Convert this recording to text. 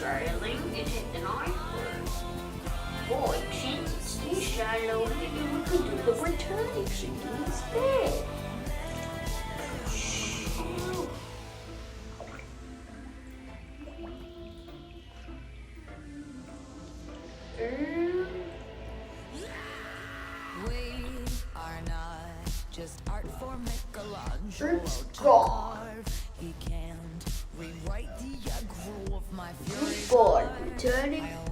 sailing, it hit an iceberg. Boy, since it's too shallow, maybe we could do the Britannic sinking instead. We are not just art for Michelangelo It's to gone. carve. He can't rewrite the aggro of my fury. Goodbye, Britannic. I'll